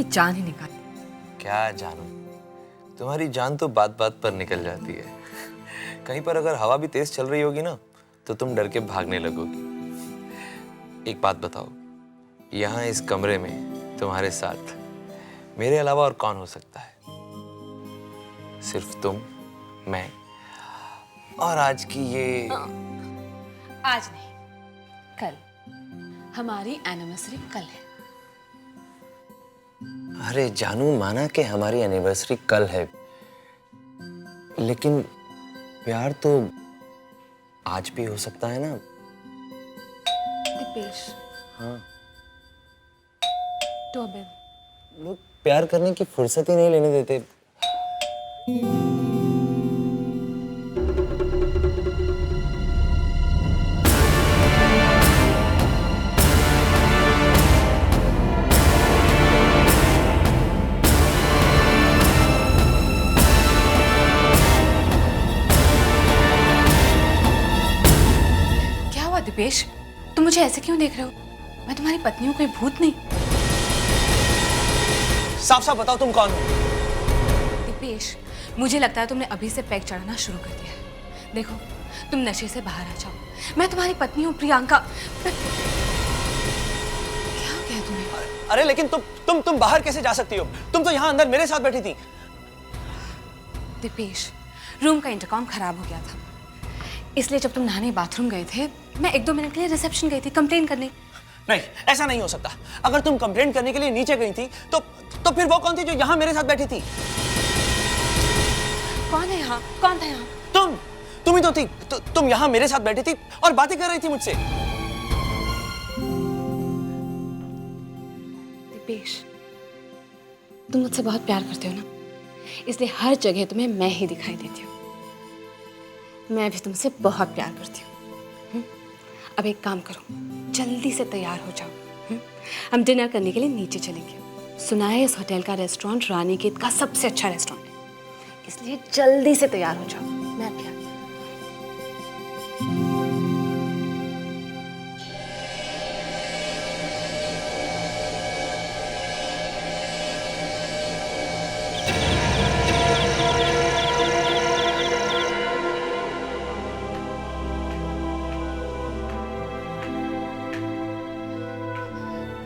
जान ही निकाल दी। क्या जानू, तुम्हारी जान तो बात बात पर निकल जाती है। कहीं पर अगर हवा भी तेज चल रही होगी ना तो तुम डर के भागने लगोगी। एक बात बताओ, यहाँ इस कमरे में तुम्हारे साथ मेरे अलावा और कौन हो सकता है? सिर्फ तुम, मैं और आज की ये आज नहीं, कल। हमारी एनिवर्सरी कल है। अरे जानू, माना कि हमारी एनिवर्सरी कल है, लेकिन प्यार तो आज भी हो सकता है ना? दीपेश। हाँ। तो अब लोग प्यार करने की फुर्सत ही नहीं लेने देते। दीपेश, तुम मुझे ऐसे क्यों देख रहे हो? मैं तुम्हारी पत्नी हूँ, कोई भूत नहीं। साफ साफ बताओ तुम कौन हो? दीपेश, मुझे लगता है तुमने अभी से पैक चढ़ाना शुरू कर दिया है। देखो, तुम नशे से बाहर आ जाओ। मैं तुम्हारी पत्नी हूँ प्रियंका। क्या हो गया तुम्हें? अरे लेकिन तुम बाहर कैसे जा सकती हो? तुम तो यहाँ अंदर मेरे साथ बैठी थी। दीपेश, रूम का इंटरकॉम खराब हो गया था, इसलिए जब तुम नहाने बाथरूम गए थे, मैं 1-2 मिनट के लिए रिसेप्शन गई थी कंप्लेन करने। नहीं, ऐसा नहीं हो सकता। अगर तुम कंप्लेंट करने के लिए नीचे गई थी तो फिर वो कौन थी जो यहाँ मेरे साथ बैठी थी? कौन है यहाँ? कौन था यहाँ? तुम ही तो थी। तुम यहाँ मेरे साथ बैठी थी और बातें कर रही थी मुझसे। दीपेश, तुम मुझसे बहुत प्यार करते हो ना, इसलिए हर जगह तुम्हें मैं ही दिखाई देती हूँ। मैं भी तुमसे बहुत प्यार करती हूँ। अब एक काम करो, जल्दी से तैयार हो जाओ। हम डिनर करने के लिए नीचे चलेंगे। सुना है इस होटल का रेस्टोरेंट रानीखेत का सबसे अच्छा रेस्टोरेंट है, इसलिए जल्दी से तैयार हो जाओ। मैं भी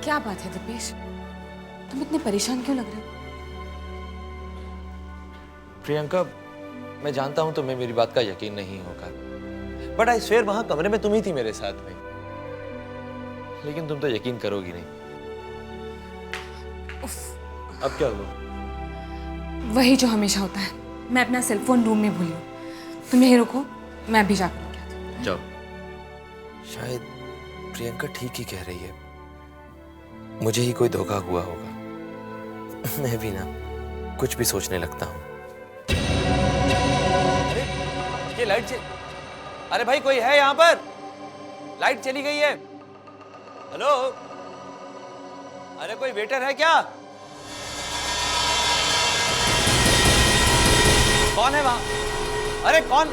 क्या बात है दीपेश, तुम इतने परेशान क्यों लग रहे हो? प्रियंका, मैं जानता हूं तुम्हें मेरी बात का यकीन नहीं होगा, बट आई स्वेयर वहां कमरे में तुम ही थी मेरे साथ में। लेकिन तुम तो यकीन करोगी नहीं। अब क्या हुआ? वही जो हमेशा होता है, मैं अपना सेलफोन रूम में भूली हूँ। तुम यहीं रुको, मैं भी जाकर लेके आती हूँ। जाओ। शायद प्रियंका ठीक ही कह रही है, मुझे ही कोई धोखा हुआ होगा। मैं भी ना कुछ भी सोचने लगता हूँ। अरे ये लाइट अरे भाई, कोई है यहाँ पर? लाइट चली गई है। हेलो, अरे कोई वेटर है क्या? कौन है वहां? अरे कौन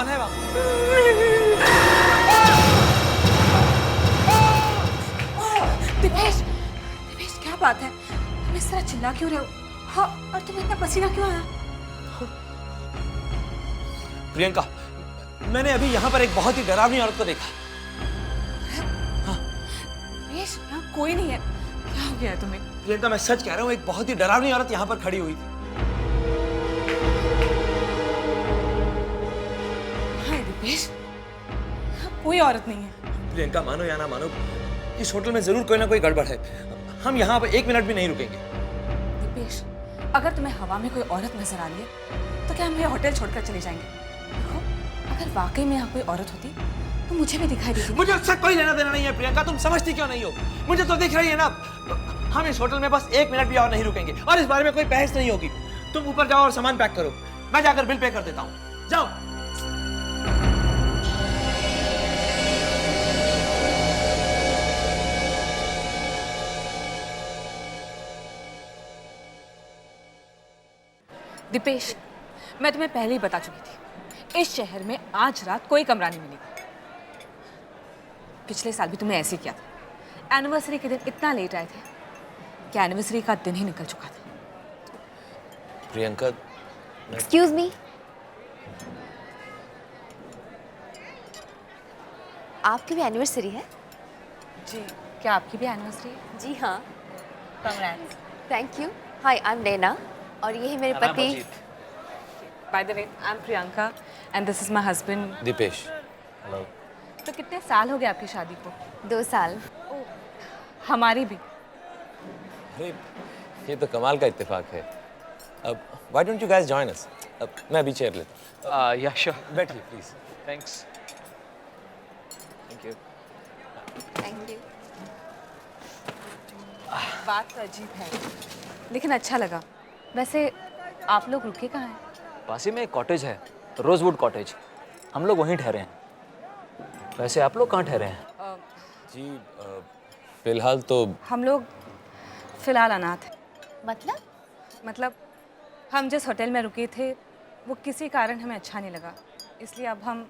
है वहां? दीपेश, क्या बात है? तुम इस तरह चिल्ला क्यों रहे हो? हाँ, और तुम्हें इतना पसीना क्यों आया? प्रियंका, मैंने अभी यहाँ पर एक बहुत ही डरावनी औरत को देखा। दीपेश, यहाँ कोई नहीं है। क्या हो गया है तुम्हें? प्रियंका, मैं सच कह रहा हूँ, एक बहुत ही डरावनी औरत यहाँ पर खड़ी हुई थी। हाँ दीपेश, यहाँ कोई औरत नहीं है। प्रियंका, मानो या ना मानो, इस होटल में जरूर कोई ना कोई गड़बड़ है। हम यहाँ पर 1 मिनट भी नहीं रुकेंगे। दीपेश, अगर तुम्हें हवा में कोई औरत नजर आ रही है तो क्या हम ये होटल छोड़कर चले जाएंगे? देखो, अगर वाकई में यहाँ कोई औरत होती तो मुझे भी दिखाई देती। मुझे उससे कोई लेना देना नहीं है प्रियंका, तुम समझती क्यों नहीं हो? मुझे तो दिख रही है ना। हम इस होटल में बस 1 मिनट भी और नहीं रुकेंगे और इस बारे में कोई बहस नहीं होगी। तुम ऊपर जाओ और सामान पैक करो, मैं जाकर बिल पे कर देता हूँ। जाओ। दीपेश, मैं तुम्हें पहले ही बता चुकी थी, इस शहर में आज रात कोई कमरा नहीं मिलेगा। पिछले साल भी तुमने ऐसे ही किया था। एनिवर्सरी के दिन इतना लेट आए थे कि एनिवर्सरी का दिन ही निकल चुका था। प्रियंका, एक्सक्यूज मी, आपकी भी एनिवर्सरी है? जी, क्या आपकी भी एनिवर्सरी है? जी हाँ। Congrats. Thank you. Hi, I am Naina और ये है मेरे पति। By the way, I am Priyanka and this is my husband Deepesh. Hello. तो कितने साल हो गए आपकी शादी को? 2 साल। हमारी भी। अरे ये तो कमाल का इत्तेफाक है। अब why don't you guys join us? अब मैं अभी चेयर लेता हूँ। या श्योर, बैठिए please. Thanks. Thank you. Thank you. बात तो अजीब है लेकिन अच्छा लगा। वैसे आप लोग रुके कहाँ हैं? पासी में एक कॉटेज है, रोजवुड कॉटेज। हम लोग वहीं ठहरे हैं। वैसे आप लोग कहाँ ठहरे हैं? जी फिलहाल तो हम लोग फिलहाल अनाथ हैं। मतलब हम जिस होटल में रुके थे वो किसी कारण हमें अच्छा नहीं लगा, इसलिए अब हम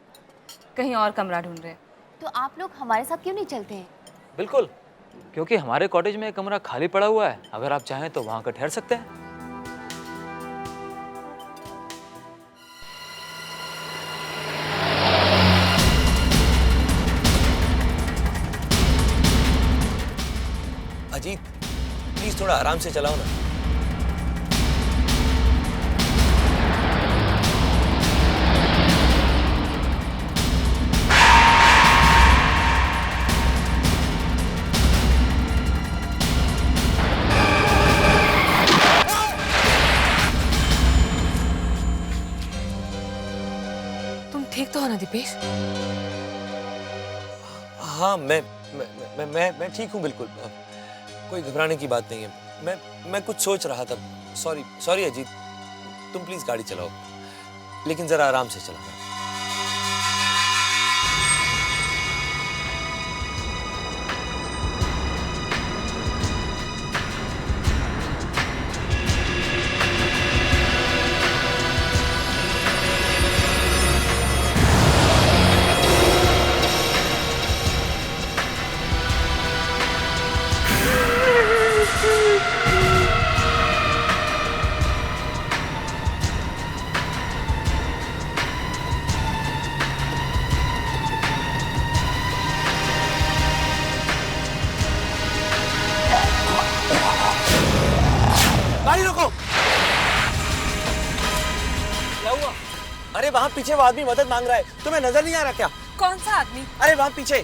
कहीं और कमरा ढूंढ रहे हैं। तो आप लोग हमारे साथ क्यों नहीं चलते हैं? बिल्कुल, क्योंकि हमारे कॉटेज में एक कमरा खाली पड़ा हुआ है। अगर आप चाहें तो वहाँ का ठहर सकते हैं। अजीत प्लीज थोड़ा आराम से चलाओ ना। तुम ठीक तो हो ना दीपेश? हाँ मैं ठीक हूँ बिल्कुल। कोई घबराने की बात नहीं है। मैं कुछ सोच रहा था। सॉरी अजीत, तुम प्लीज गाड़ी चलाओ लेकिन जरा आराम से चलाना। गाड़ी रोको। क्या हुआ? अरे वहाँ पीछे वो आदमी मदद मांग रहा है, तुम्हें नजर नहीं आ रहा क्या? कौन सा आदमी? अरे वहाँ पीछे।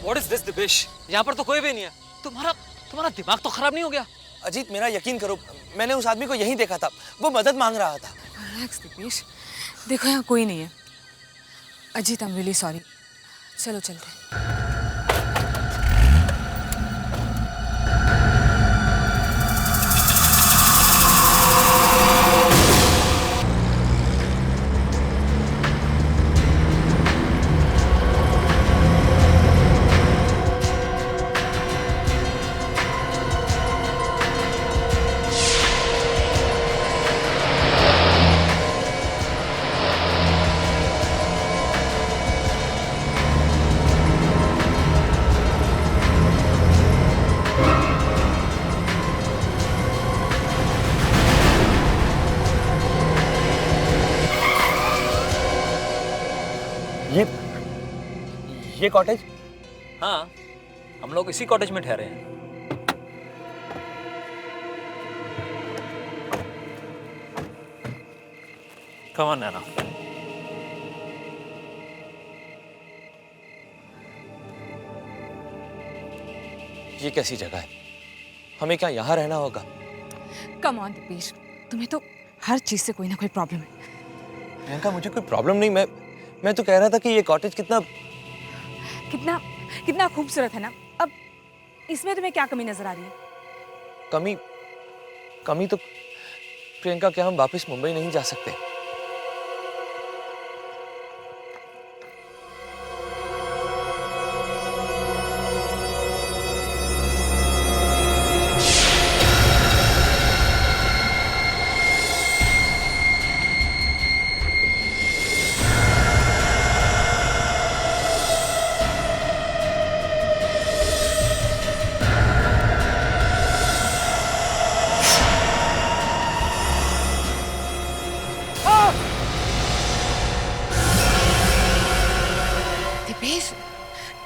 What is this, Dipesh? यहाँ पर तो कोई भी नहीं है। तुम्हारा दिमाग तो खराब नहीं हो गया? अजीत मेरा यकीन करो, मैंने उस आदमी को यहीं देखा था, वो मदद मांग रहा था। रिलैक्स दीपेश, देखो यहाँ कोई नहीं है। Ajit I am really sorry. चलो चलते हैं। ये कॉटेज? हाँ, हम लोग इसी कॉटेज में ठहरे हैं। Come on, नैना। ये कैसी जगह है? हमें क्या यहाँ रहना होगा? कम ऑन दीपेश, तुम्हें तो हर चीज से कोई ना कोई प्रॉब्लम है। प्रियंका मुझे कोई प्रॉब्लम नहीं। मैं तो कह रहा था कि ये कॉटेज कितना कितना खूबसूरत है ना। अब इसमें तुम्हें क्या कमी नजर आ रही है? कमी तो प्रियंका, क्या हम वापस मुंबई नहीं जा सकते?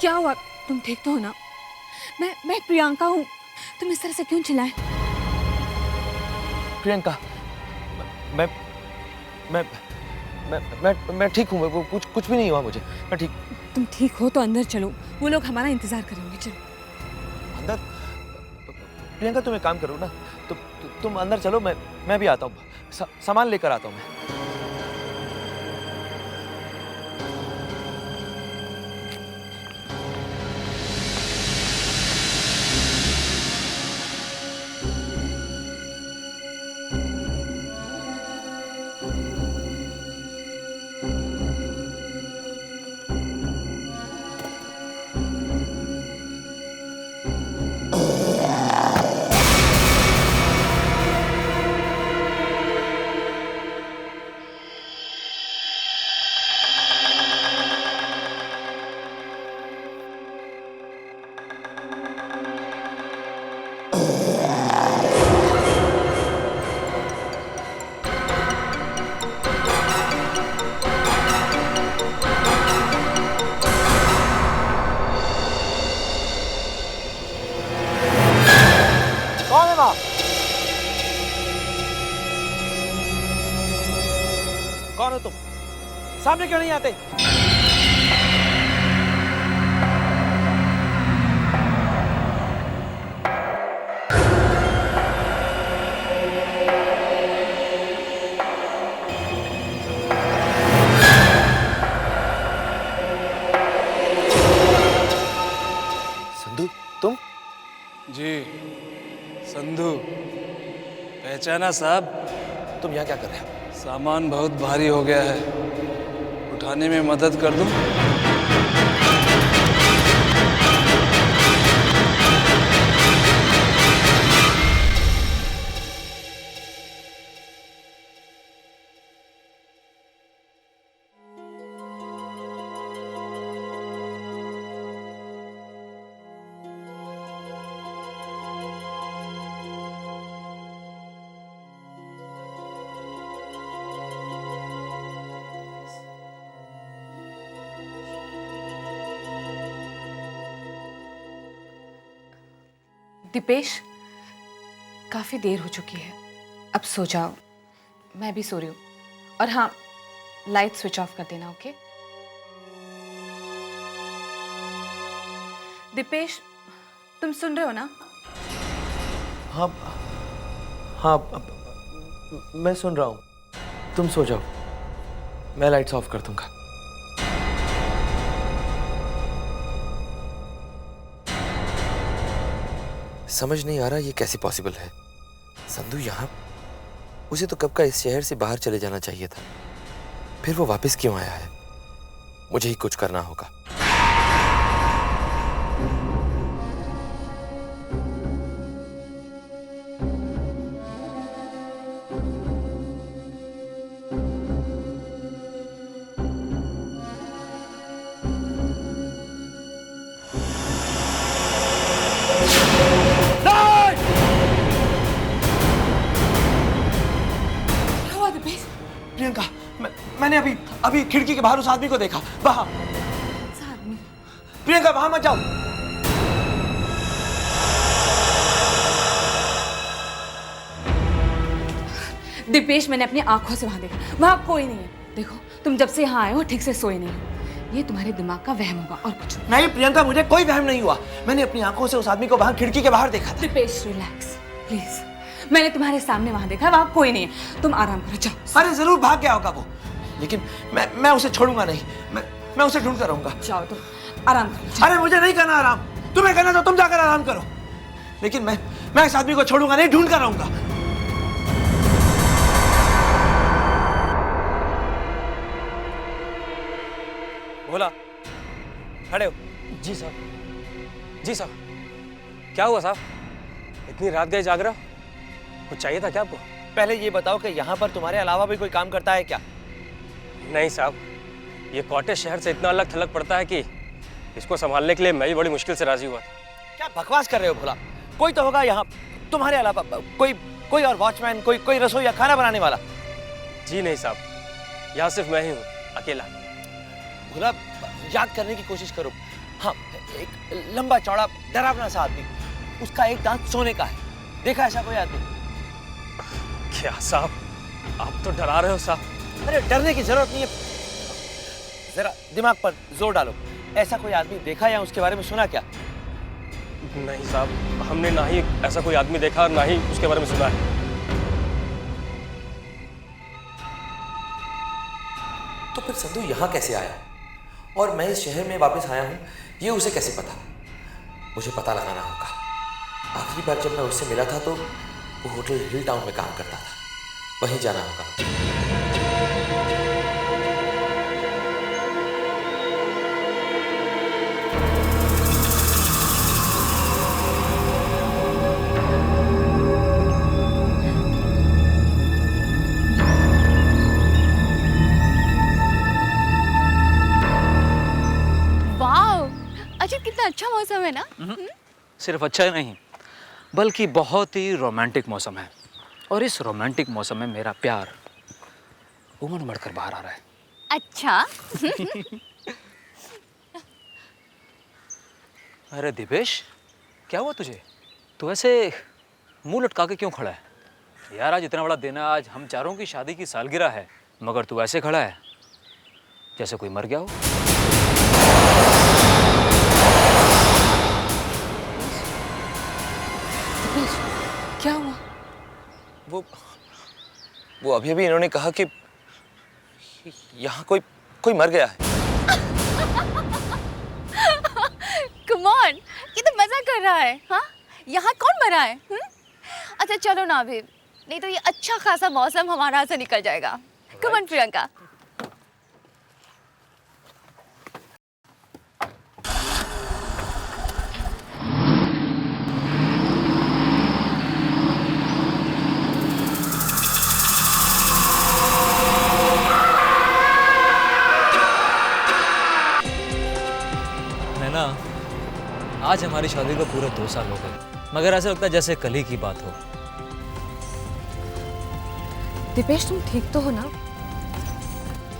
क्या हुआ? तुम ठीक तो हो ना? मैं प्रियंका हूँ। तुम इस तरह से क्यों चिल्लाए? प्रियंका, मैं मैं मैं ठीक हूँ। वो कुछ भी नहीं हुआ मुझे, मैं ठीक। तुम ठीक हो तो अंदर चलो, वो लोग हमारा इंतजार करेंगे। चलो अंदर? प्रियंका तुम एक काम करो ना, तुम अंदर चलो, मैं भी आता हूँ, सामान लेकर आता हूँ मैं। कौन हो तुम? सामने क्यों नहीं आते? संधू, तुम? जी संधू, पहचाना साहब? तुम यहाँ क्या कर रहे हो? सामान बहुत भारी हो गया है, उठाने में मदद कर दूं? दीपेश, काफी देर हो चुकी है, अब सो जाओ। मैं भी सो रही हूँ। और हाँ, लाइट स्विच ऑफ कर देना, ओके? दीपेश, तुम सुन रहे हो ना? हाँ हाँ, मैं सुन रहा हूँ। तुम सो जाओ, मैं लाइट्स ऑफ कर दूंगा। समझ नहीं आ रहा ये कैसे पॉसिबल है। संधू यहाँ, उसे तो कब का इस शहर से बाहर चले जाना चाहिए था, फिर वो वापस क्यों आया है? मुझे ही कुछ करना होगा। प्रियंका, मैंने अभी खिड़की के बाहर उस आदमी को देखा, वहां। प्रियंका, वहां मत जाओ। दीपेश, मैंने अपनी आंखों से वहां देखा, वहां कोई नहीं है। देखो, तुम जब से यहाँ आए हो ठीक से सोए नहीं हो। ये तुम्हारे दिमाग का वहम होगा और कुछ नहीं। प्रियंका, मुझे कोई वहम नहीं हुआ। मैंने अपनी आंखों से उस आदमी को वहां खिड़की के बाहर देखा था। Deepesh, relax please. मैंने तुम्हारे सामने वहां देखा, वहां कोई नहीं है। तुम आराम करो, जाओ। अरे जरूर भाग गया होगा वो, लेकिन मैं उसे छोड़ूंगा नहीं। मैं उसे ढूंढता रहूंगा। जाओ, तुम आराम करो, जाओ। अरे मुझे नहीं करना आराम, तुम्हें करना तो तुम जाकर आराम करो, लेकिन मैं इस आदमी को छोड़ूंगा नहीं, ढूंढ कर रहूंगा। बोला, खड़े हो। जी साहब, जी साहब। क्या हुआ साहब, इतनी रात गए जाग रहे हो? कुछ चाहिए था क्या आपको? पहले ये बताओ कि यहाँ पर तुम्हारे अलावा भी कोई काम करता है क्या? नहीं साहब, ये कॉटेज शहर से इतना अलग थलग पड़ता है कि इसको संभालने के लिए मैं भी बड़ी मुश्किल से राजी हुआ था। क्या बकवास कर रहे हो भोला? कोई तो होगा यहाँ तुम्हारे अलावा, कोई और वॉचमैन, कोई रसोई या खाना बनाने वाला। जी नहीं साहब, यहाँ सिर्फ मैं ही हूँ, अकेला। भोला, याद करने की कोशिश करो। हाँ, एक लंबा चौड़ा डरावना सा आदमी, उसका एक दांत सोने का है। देखा ऐसा कोई आदमी? क्या साहब, आप तो डरा रहे हो साहब। अरे डरने की जरूरत नहीं है, जरा दिमाग पर जोर डालो। ऐसा कोई आदमी देखा या उसके बारे में सुना क्या? नहीं साहब, हमने ना ही ऐसा कोई आदमी देखा और ना ही उसके बारे में सुना है। तो फिर संधू यहाँ कैसे आया और मैं इस शहर में वापस आया हूँ, ये उसे कैसे पता? मुझे पता लगाना होगा। आखिरी बार जब मैं उससे मिला था तो वो होटल हिल टाउन में काम करता था, वहीं जाना होगा। वाह, अजय कितना अच्छा मौसम है ना। सिर्फ अच्छा ही नहीं बल्कि बहुत ही रोमांटिक मौसम है। और इस रोमांटिक मौसम में मेरा प्यार उमड़ उमड़ कर बाहर आ रहा है। अच्छा। अरे दिपेश, क्या हुआ तुझे? तू ऐसे मुंह लटका के क्यों खड़ा है? यार आज इतना बड़ा दिन है, आज हम चारों की शादी की सालगिरह है, मगर तू ऐसे खड़ा है जैसे कोई मर गया हो। क्या हुआ? वो अभी अभी इन्होंने कहा कि यहाँ कोई कोई मर गया है। कम ऑन, ये तो मजा कर रहा है। हाँ, यहाँ कौन मरा है? अच्छा चलो ना अभी, नहीं तो ये अच्छा खासा मौसम हमारा से निकल जाएगा। Come on Priyanka. नैना, आज हमारी शादी को पूरे 2 साल हो गए, मगर ऐसा लगता है जैसे कल ही की बात हो। दिपेश, तुम ठीक तो हो ना?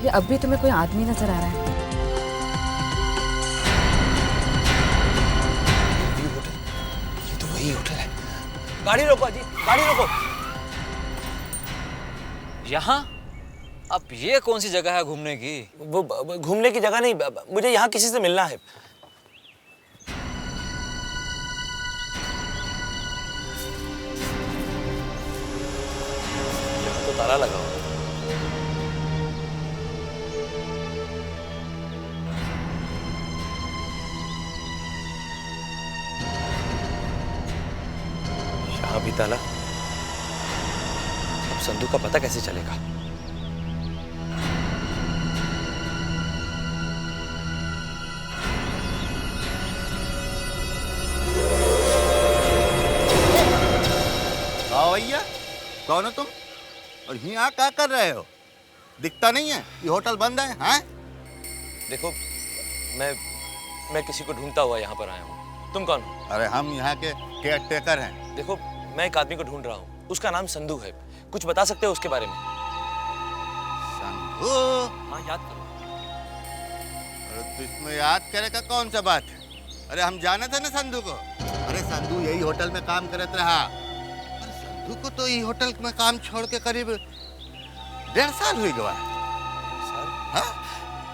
ये अब भी तुम्हें कोई आदमी नजर आ रहा है? ये तो वही होटल है। गाड़ी रोको अजी, गाड़ी रोको। यहाँ अब ये कौन सी जगह है घूमने की? वो घूमने की जगह नहीं, मुझे यहाँ किसी से मिलना है। यहाँ तो ताला लगा हुआ है। यहाँ भी ताला। अब संधू का पता कैसे चलेगा? हाँ भैया, कौन हो तुम और यहाँ क्या कर रहे हो? दिखता नहीं है, ये होटल बंद है। हाँ? देखो, मैं किसी को ढूंढता हुआ यहाँ पर आया हूँ। तुम कौन हो? अरे हम यहाँ के केयर टेकर हैं। देखो, मैं एक आदमी को ढूंढ रहा हूँ, उसका नाम संधू है। कुछ बता सकते हो उसके बारे में? संधू? हाँ, याद करो। अरे तो इसमें याद करे का कौन सा बात है? अरे हम जाने थे ना संधू को। अरे संधू यही होटल में काम करत रहा। अरे संधू को तो यही होटल में काम छोड़ के करीब 1.5 साल हुई गवा। सर, हाँ?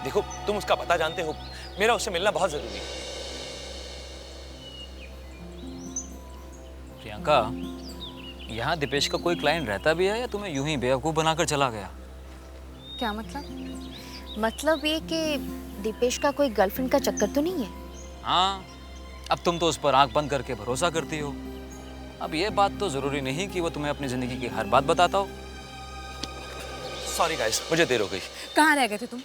देखो, तुम उसका पता जानते हो, मेरा उससे मिलना बहुत जरूरी है। प्रियंका, यहाँ दिपेश का कोई क्लाइंट रहता भी है या तुम्हें यूं ही बेवकूफ बनाकर चला गया? क्या मतलब? मतलब ये कि दीपेश का कोई गर्लफ्रेंड का चक्कर तो नहीं है? हाँ, अब तुम तो उस पर आंख बंद करके भरोसा करती हो। अब ये बात तो जरूरी नहीं कि वो तुम्हें अपनी जिंदगी की हर बात बताता हो। सॉरी गाइस, मुझे देर हो गई। कहाँ रह गए थे तुम?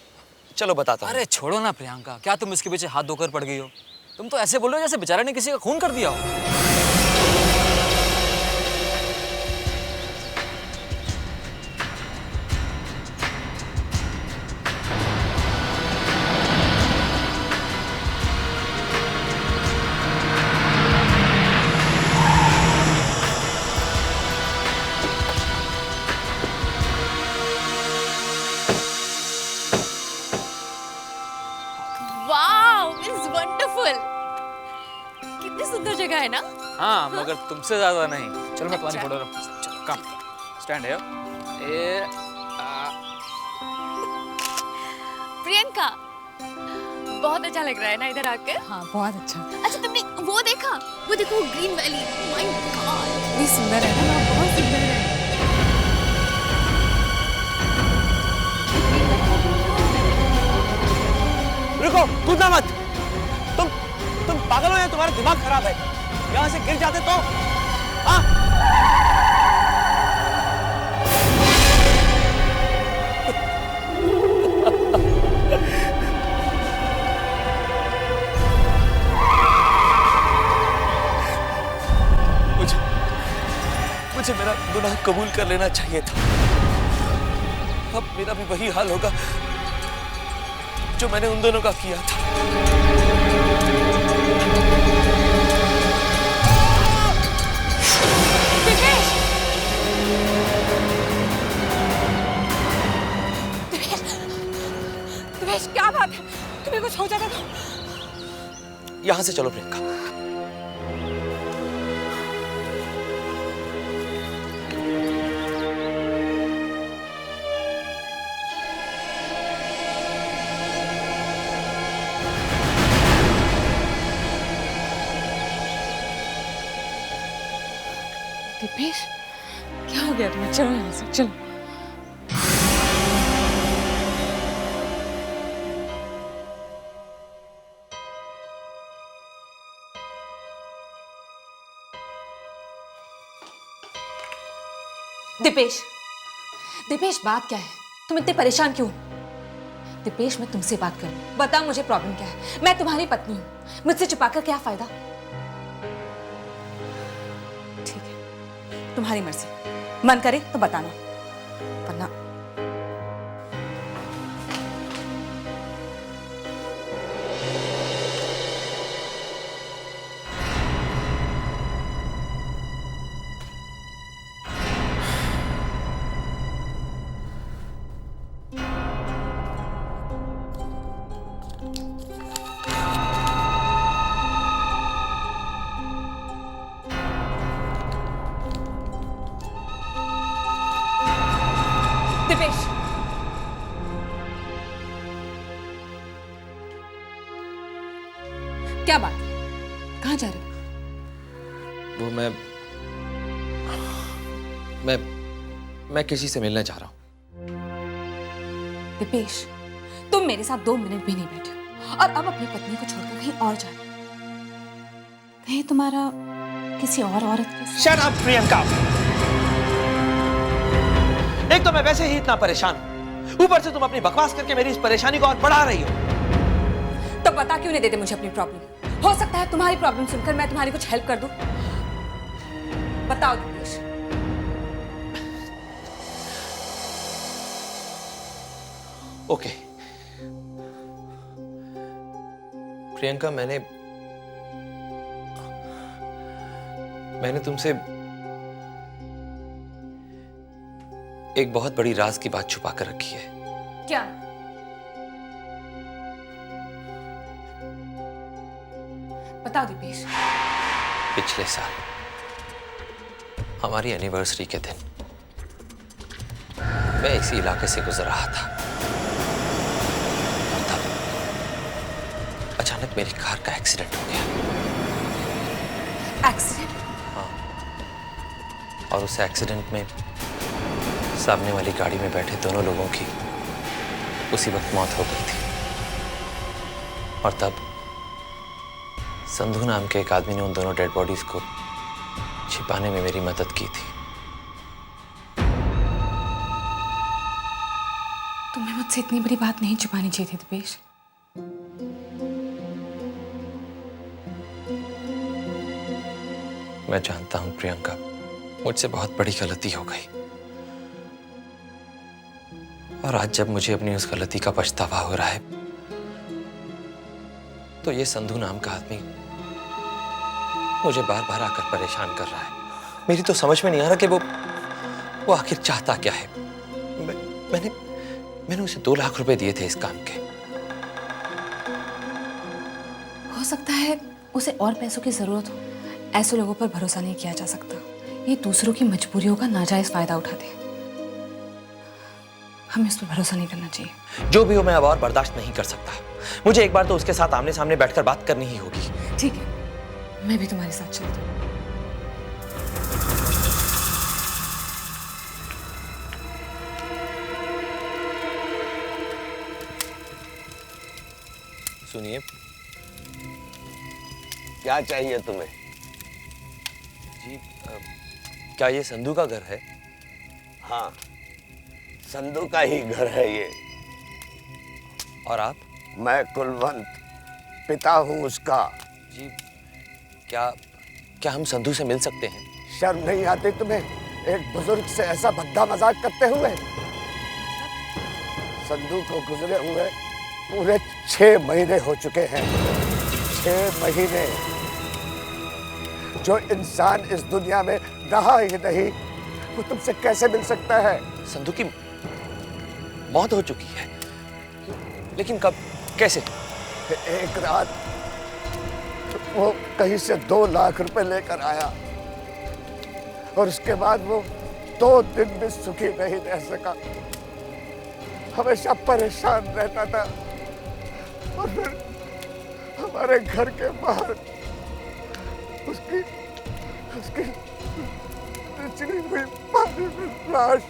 चलो बताता हूँ। अरे छोड़ो ना प्रियंका, क्या तुम इसके पीछे हाथ धोकर पड़ गई हो? तुम तो ऐसे बोल रहे हो जैसे बेचारे ने किसी का खून कर दिया हो। Wow, it's wonderful. कितनी सुंदर जगह है ना? हाँ मगर तुमसे ज्यादा नहीं। चलो मैं तुम्हारी अच्छा। फोटो रखूं। चलो कम स्टैंड है। ए प्रियंका, बहुत अच्छा लग रहा है ना इधर आके? हाँ बहुत अच्छा, अच्छा तुमने वो देखा? वो देखो ग्रीन वैली। माय गॉड, कितनी सुंदर है ना, बहुत सुंदर है। रुको, कूदना मत। तुम पागल हो या तुम्हारा दिमाग खराब है? यहाँ से गिर जाते तो? हाँ? मुझे मेरा गुनाह कबूल कर लेना चाहिए था। अब मेरा भी वही हाल होगा जो मैंने उन दोनों का किया था। दिपेश, क्या बात है? तुम्हें कुछ हो जाता था? यहां से चलो प्रियंका। दिपेश, क्या हो गया तुम्हें? चलो यहाँ से, चलो। दिपेश, दिपेश बात क्या है? तुम इतने परेशान क्यों? दिपेश मैं तुमसे बात करूं, बताओ मुझे प्रॉब्लम क्या है? मैं तुम्हारी पत्नी हूं, मुझसे छुपाकर क्या फायदा? ठीक है, तुम्हारी मर्जी, मन करे तो बताना, वरना दिपेश, क्या बात? कहाँ जा रहे हो? वो मैं किसी से मिलना चाह रहा हूँ। दिपेश, तुम मेरे साथ 2 मिनट भी नहीं बैठे हो और अब अपनी पत्नी को छोड़कर कहीं और जा रहे हो। कहीं तुम्हारा किसी और औरत के साथ? Shut up Priyanka. एक तो मैं वैसे ही इतना परेशान हूं, ऊपर से तुम अपनी बकवास करके मेरी इस परेशानी को और बढ़ा रही हो। तो बता क्यों नहीं देते मुझे अपनी प्रॉब्लम? हो सकता है तुम्हारी प्रॉब्लम सुनकर मैं तुम्हारी कुछ हेल्प कर दूं। बताओ दिपेश। ओके प्रियंका, मैंने तुमसे एक बहुत बड़ी राज की बात छुपा कर रखी है। क्या? बताओ दिपेश। पिछले साल हमारी एनिवर्सरी के दिन मैं इसी इलाके से गुजर रहा था और तब अचानक मेरी कार का एक्सीडेंट हो गया। एक्सीडेंट? और उस एक्सीडेंट में सामने वाली गाड़ी में बैठे दोनों लोगों की उसी वक्त मौत हो गई थी। और तब संधू नाम के एक आदमी ने उन दोनों डेड बॉडीज को छिपाने में मेरी मदद की थी। तुम्हें मुझसे इतनी बड़ी बात नहीं छुपानी चाहिए थी दिपेश। मैं जानता हूं प्रियंका, मुझसे बहुत बड़ी गलती हो गई और आज जब मुझे अपनी उस गलती का पछतावा हो रहा है तो ये संधू नाम का आदमी मुझे बार बार आकर परेशान कर रहा है। मेरी तो समझ में नहीं आ रहा कि वो आखिर चाहता क्या है। मैंने उसे 2 लाख रुपए दिए थे इस काम के सकता है उसे और पैसों की ज़रूरत हो। ऐसे लोगों पर भरोसा नहीं किया जा सकता। ये दूसरों की मजबूरियों का नाजायज़ फ़ायदा उठाते हैं। हमें उस पर भरोसा नहीं करना चाहिए। जो भी हो, मैं अब और बर्दाश्त नहीं कर सकता। मुझे एक बार तो उसके साथ आमने सामने बैठकर बात करनी ही होगी। ठीक है, मैं भी तुम्हारे साथ चलती हूँ। सुनिए, क्या चाहिए तुम्हें? जी क्या ये संधू का घर है? हाँ, संधू का ही घर है ये। और आप? मैं कुलवंत, पिता हूँ उसका। जी क्या क्या हम संधू से मिल सकते हैं? शर्म नहीं आती तुम्हें एक बुजुर्ग से ऐसा भद्दा मजाक करते हुए? संधू को गुजरे हुए पूरे 6 महीने हो चुके हैं। 6 महीने। जो इंसान इस दुनिया में रहा ही नहीं, वो तुमसे कैसे मिल सकता है? संधू की मौत हो चुकी है, लेकिन कब, कैसे? एक रात वो कहीं से 2 लाख रुपए लेकर आया और उसके बाद वो 2 दिन भी सुखी नहीं रह सका। हमेशा परेशान रहता था और फिर हमारे घर के बाहर उसकी चिड़ी हुई पानी में लाश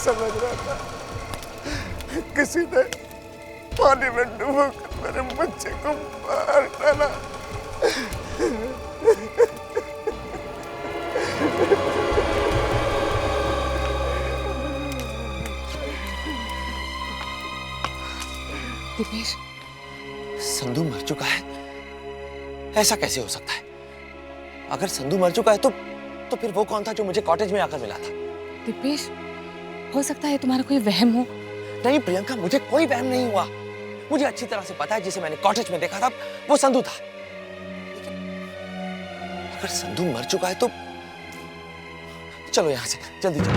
समझ रहा था। किसी ने पानी में डूबकर मेरे बच्चे को मार डाला। दिपेश, संधू मर चुका है? ऐसा कैसे हो सकता है? अगर संधू मर चुका है तो फिर वो कौन था जो मुझे कॉटेज में आकर मिला था? दिपेश, हो सकता है तुम्हारा कोई वहम हो। नहीं प्रियंका, मुझे कोई वहम नहीं हुआ। मुझे अच्छी तरह से पता है जिसे मैंने कॉटेज में देखा था वो संधू था। लेकिन अगर संधू मर चुका है तो चलो यहां से जल्दी चलो।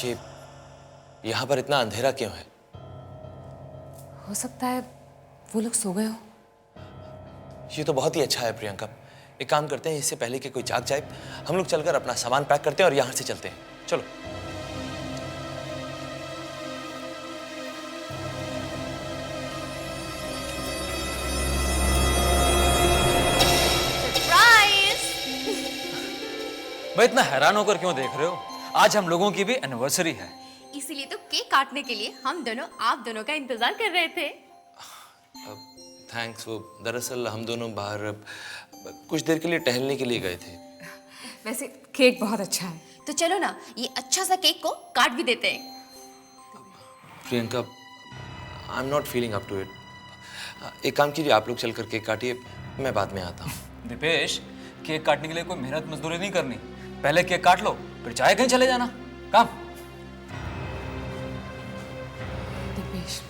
ये यहां पर इतना अंधेरा क्यों है? हो सकता है वो लोग सो गए हो। ये तो बहुत ही अच्छा है प्रियंका। एक काम करते हैं, इससे पहले कि कोई जाग जाए, हम लोग चलकर अपना सामान पैक करते हैं और यहां से चलते हैं। चलो। भाई इतना हैरान होकर क्यों देख रहे हो? आज हम लोगों की भी एनिवर्सरी है। इसीलिए तो केक काटने के लिए हम दोनों आप दोनों का इंतजार कर रहे थे। थैंक्स। वो दरअसल हम दोनों बाहर कुछ देर के लिए टहलने के लिए गए थे। वैसे केक बहुत अच्छा है। तो चलो ना, ये अच्छा सा केक को काट भी देते हैं। Priyanka, I am not feeling up to it. एक काम कीजिए, आप लोग चलकर केक काटिए, मैं बाद में आता हूँ। दीपेश, केक काटने के लिए कोई मेहनत मजदूरी नहीं करनी। पहले केक काट लो, फिर चाहे कहीं चले जाना। काम। दिपेश,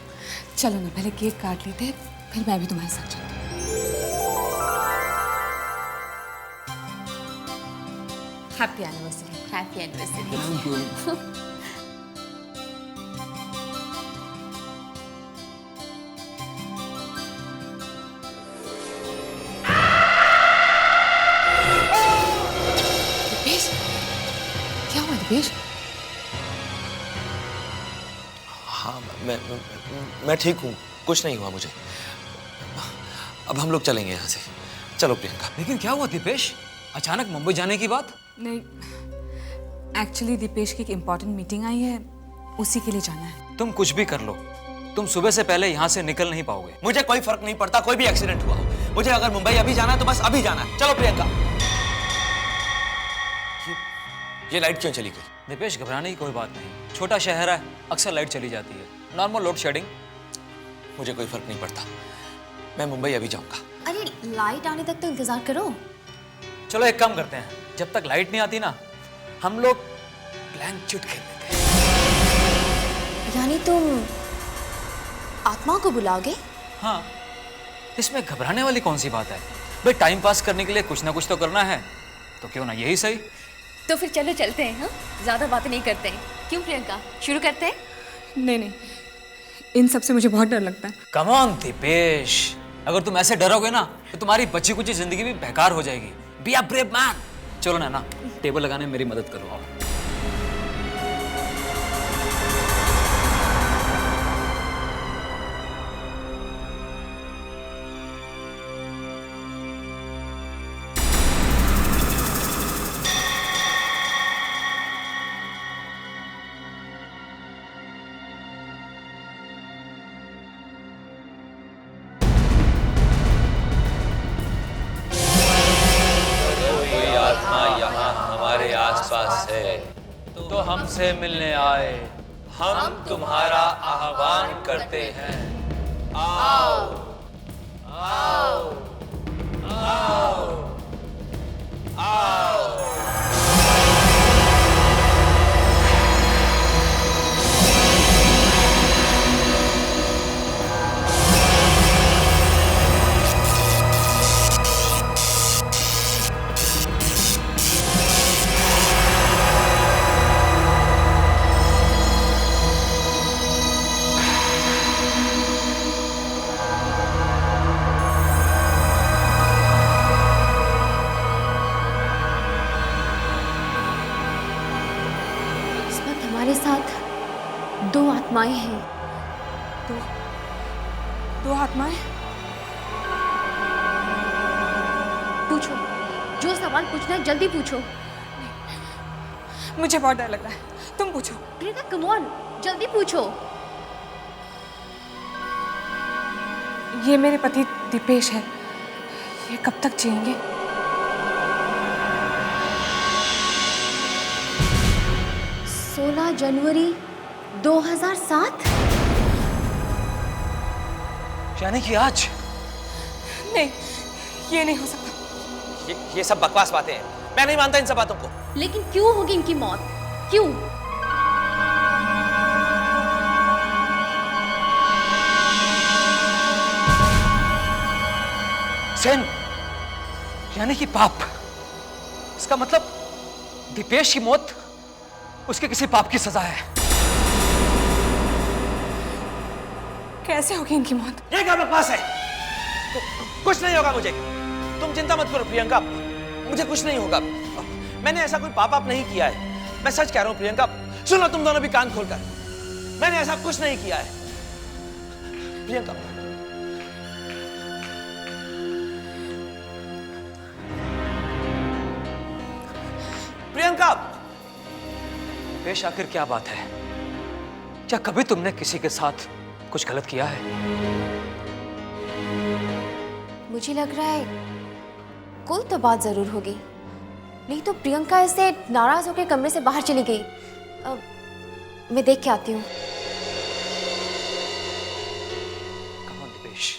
चलो ना, पहले केक काट लेते हैं, फिर मैं भी तुम्हारे साथ चलती हूँ। Happy anniversary. Happy anniversary. Dipesh, क्या हुआ दिपेश? हाँ, मैं ठीक हूँ, कुछ नहीं हुआ मुझे। अब हम लोग चलेंगे यहाँ से। चलो प्रियंका। लेकिन क्या हुआ दीपेश? अचानक मुंबई जाने की बात? नहीं, एक्चुअली दिपेश की एक इम्पोर्टेंट मीटिंग आई है, उसी के लिए जाना है। तुम कुछ भी कर लो, तुम सुबह से पहले यहाँ से निकल नहीं पाओगे। मुझे कोई फर्क नहीं पड़ता, कोई भी एक्सीडेंट हुआ हो। मुझे अगर मुंबई अभी जाना है तो बस अभी जाना है। चलो प्रियंका। ये लाइट क्यों चली गई? दीपेश, घबराने की कोई बात नहीं। छोटा शहर है, अक्सर लाइट चली जाती है। Normal load shedding. मुझे कोई फर्क नहीं पड़ता, मैं मुंबई अभी जाऊंगा। अरे लाइट आने तक तो इंतजार करो। चलो एक काम करते हैं, जब तक लाइट नहीं आती ना, हम लोग ब्लैंक चिट खेल लेते हैं। यानी तुम आत्मा को बुलाओगे? हाँ, इसमें घबराने वाली कौन सी बात है? भाई टाइम पास करने के लिए कुछ ना कुछ तो करना है, तो क्यों ना यही सही। तो फिर चलो चलते हैं, हाँ? ज़्यादा बातें नहीं करते हैं। क्यों प्रियंका, शुरू करते हैं? नहीं नहीं, इन सब से मुझे बहुत डर लगता है। कम ऑन दीपेश, अगर तुम ऐसे डरोगे ना तो तुम्हारी बची कुची जिंदगी भी बेकार हो जाएगी। Be a brave man. चलो ना, टेबल लगाने में मेरी मदद करो। आओ। हमारे आसपास है तो हमसे मिलने आए, हम तुम्हारा आह्वान करते हैं। आओ आओ आओ आओ। हमारे साथ 2 आत्माएं हैं। दो आत्माएं? पूछो, जो सवाल पूछना है जल्दी पूछो। मुझे बहुत डर लग रहा है, तुम पूछो। प्रियंका कम ऑन, जल्दी पूछो। ये मेरे पति दीपेश है, ये कब तक जिएंगे? जनवरी 2007। यानी कि आज? नहीं, ये नहीं हो सकता। ये सब बकवास बातें हैं, मैं नहीं मानता इन सब बातों को। लेकिन क्यों होगी इनकी मौत? क्यों? सेन, यानी कि पाप। इसका मतलब दीपेश की मौत उसके किसी पाप की सजा है। कैसे होगी इनकी मौत? ये क्या बकवास है? कुछ नहीं होगा मुझे, तुम चिंता मत करो प्रियंका, मुझे कुछ नहीं होगा। मैंने ऐसा कोई पाप नहीं किया है, मैं सच कह रहा हूं प्रियंका। सुनो तुम दोनों भी कान खोलकर, मैंने ऐसा कुछ नहीं किया है प्रियंका। प्रियंका, दीपेश आखिर क्या बात है? क्या कभी तुमने किसी के साथ कुछ गलत किया है? मुझे लग रहा है कोई तो बात जरूर होगी, नहीं तो प्रियंका ऐसे नाराज होकर कमरे से बाहर चली गई। मैं देख के आती हूँ। दीपेश,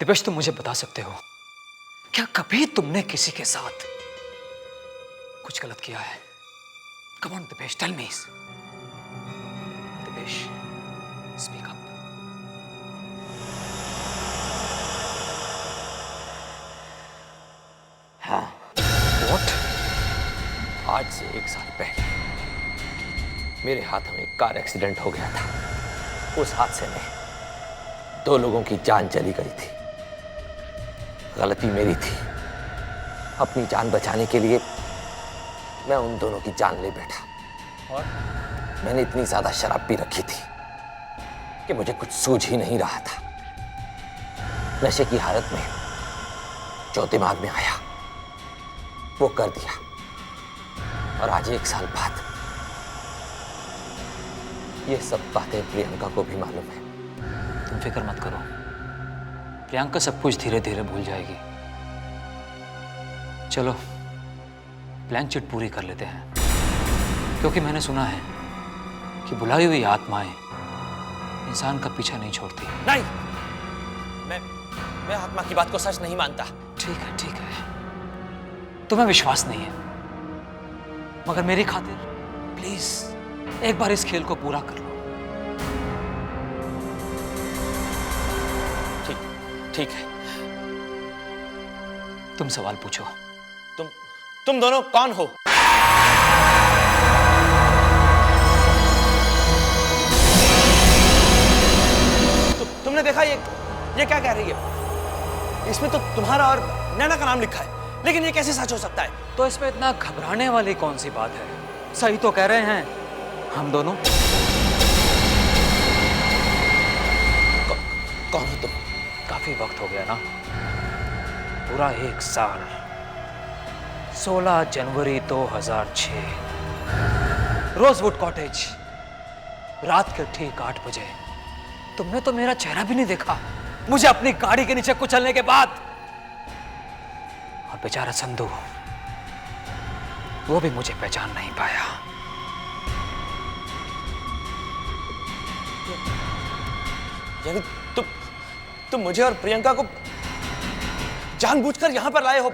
दीपेश तुम मुझे बता सकते हो, क्या कभी तुमने किसी के साथ कुछ गलत किया है? Come on, Dipesh, tell me. Dipesh, speak up. हाँ। What? आज से 1 साल पहले मेरे हाथों में एक कार एक्सीडेंट हो गया था। उस हादसे में 2 लोगों की जान चली गई थी। गलती मेरी थी। अपनी जान बचाने के लिए मैं उन दोनों की जान ले बैठा और मैंने इतनी ज्यादा शराब पी रखी थी कि मुझे कुछ सूझ ही नहीं रहा था। नशे की हालत में जो दिमाग में आया वो कर दिया। और आज 1 साल बाद ये सब बातें प्रियंका को भी मालूम है। तुम फिक्र मत करो, प्रियंका सब कुछ धीरे धीरे भूल जाएगी। चलो प्लान चिट पूरी कर लेते हैं, क्योंकि मैंने सुना है कि बुलाई हुई आत्माएं इंसान का पीछा नहीं छोड़ती। नहीं, मैं आत्मा की बात को सच नहीं मानता। ठीक है, तुम्हें विश्वास नहीं है, मगर मेरी खातिर प्लीज एक बार इस खेल को पूरा कर लो। ठीक है। तुम सवाल पूछो। तुम दोनों कौन हो? तुमने देखा ये क्या कह रही है? इसमें तो तुम्हारा और नैना का नाम लिखा है, लेकिन ये कैसे सच हो सकता है? तो इसमें इतना घबराने वाली कौन सी बात है? सही तो कह रहे हैं हम दोनों। कौन हो तुम? काफी वक्त हो गया ना, पूरा 1 साल। 16 जनवरी 2006, रोजवुड कॉटेज, रात के ठीक 8 बजे। तुमने तो मेरा चेहरा भी नहीं देखा, मुझे अपनी गाड़ी के नीचे कुचलने के बाद। और बेचारा संधू, वो भी मुझे पहचान नहीं पाया। यानी तुम मुझे और प्रियंका को जानबूझकर यहां पर लाए हो,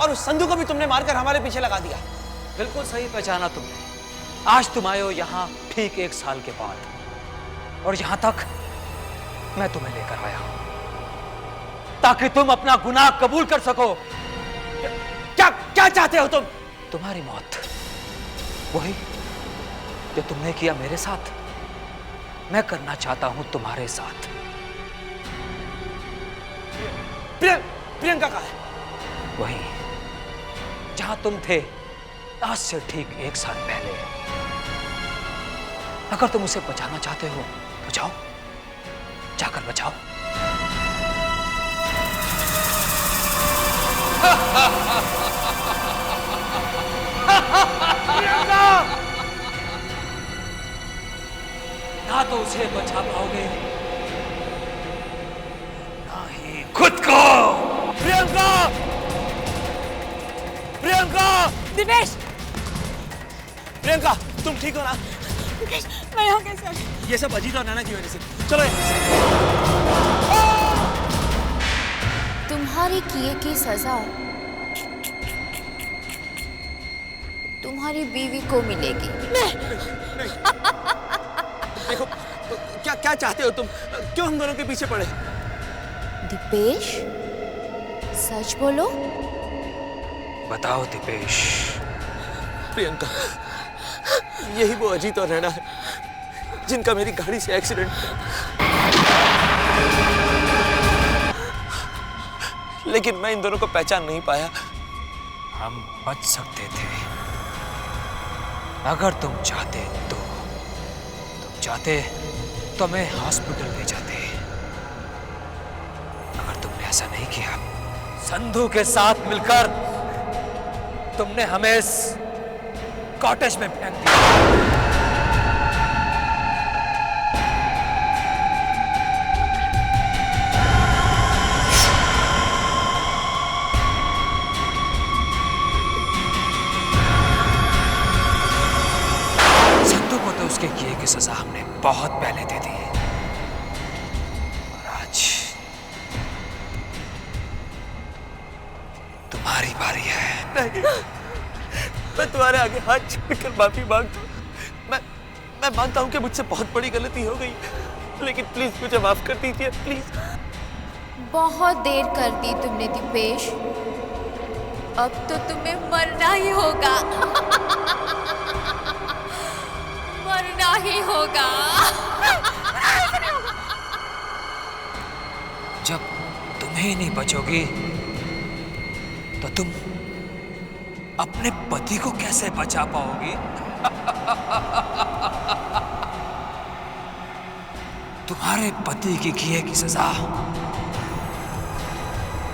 और उस संधू को भी तुमने मारकर हमारे पीछे लगा दिया। बिल्कुल सही पहचाना तुमने। आज तुम आए हो यहाँ ठीक 1 साल के बाद, और यहां तक मैं तुम्हें लेकर आया हूं ताकि तुम अपना गुनाह कबूल कर सको। क्या चाहते हो तुम? तुम्हारी मौत, वही जो तुमने किया मेरे साथ, मैं करना चाहता हूं तुम्हारे साथ। प्रियंका कहाँ है? वही जहां तुम थे आज से ठीक 1 साल पहले। अगर तुम उसे बचाना चाहते हो तो जाओ, जाकर बचाओ। ना तो उसे बचा पाओगे, ना ही खुद को। प्रियंका! प्रियंका! दिनेश! प्रियंका, तुम ठीक हो ना? मैं यहाँ कैसे आ गई? ये सब अजीत और नैना की वजह से। चलो यहाँ से। तुम्हारे किए की सजा तुम्हारी बीवी को मिलेगी। देखो, क्या चाहते हो तुम? क्यों हम दोनों के पीछे पड़े? दीपेश, सच बोलो। बताओ दीपेश। प्रियंका, यही वो अजीत और नैना है जिनका मेरी गाड़ी से एक्सीडेंट हुआ। लेकिन मैं इन दोनों को पहचान नहीं पाया। हम बच सकते थे अगर तुम चाहते तो। तुम चाहते तो मैं हॉस्पिटल ले जाते। अगर तुमने ऐसा नहीं किया, संधू के साथ मिलकर तुमने हमें इस कॉटेज में फेंक दिया। संधू को तो उसके किए की सजा हमने बहुत पहले दे दी, और आज तुम्हारी बारी है। नहीं, मैं तुम्हारे आगे हाथ जोड़कर माफी मांगता हूँ। मैं मानता हूँ कि मुझसे बहुत बड़ी गलती हो गई, लेकिन प्लीज मुझे माफ कर दीजिए, प्लीज। बहुत देर कर दी तुमने दीपेश, अब तो तुम्हें मरना ही होगा। मरना ही होगा। जब तुम्हें नहीं बचोगी तो तुम अपने पति को कैसे बचा पाओगी? तुम्हारे पति की किए की सजा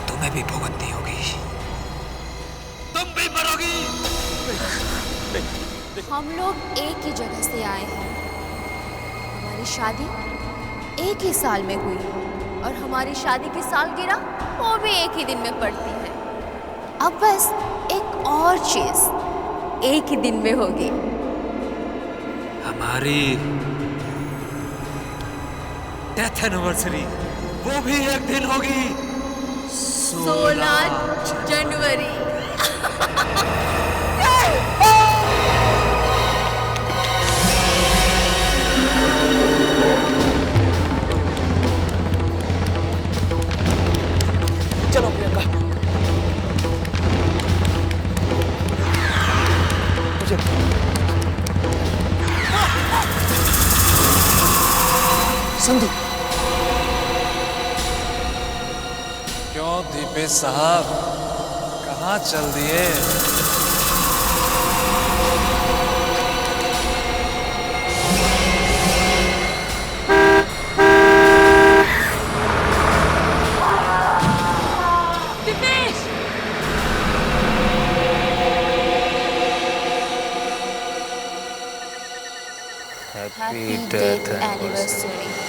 तुम्हें भी भुगतनी होगी। तुम भी मरोगी। हम लोग एक ही जगह से आए हैं। हमारी शादी एक ही साल में हुई, और हमारी शादी की सालगिरह वो भी एक ही दिन में पड़ती है। अब बस एक और चीज एक ही दिन में होगी। हमारी डेथ एनिवर्सरी वो भी एक दिन होगी। 16 जनवरी। चलो प्रियंका, मुझे संधू, पे साहब कहाँ चल दिए? Happy death anniversary.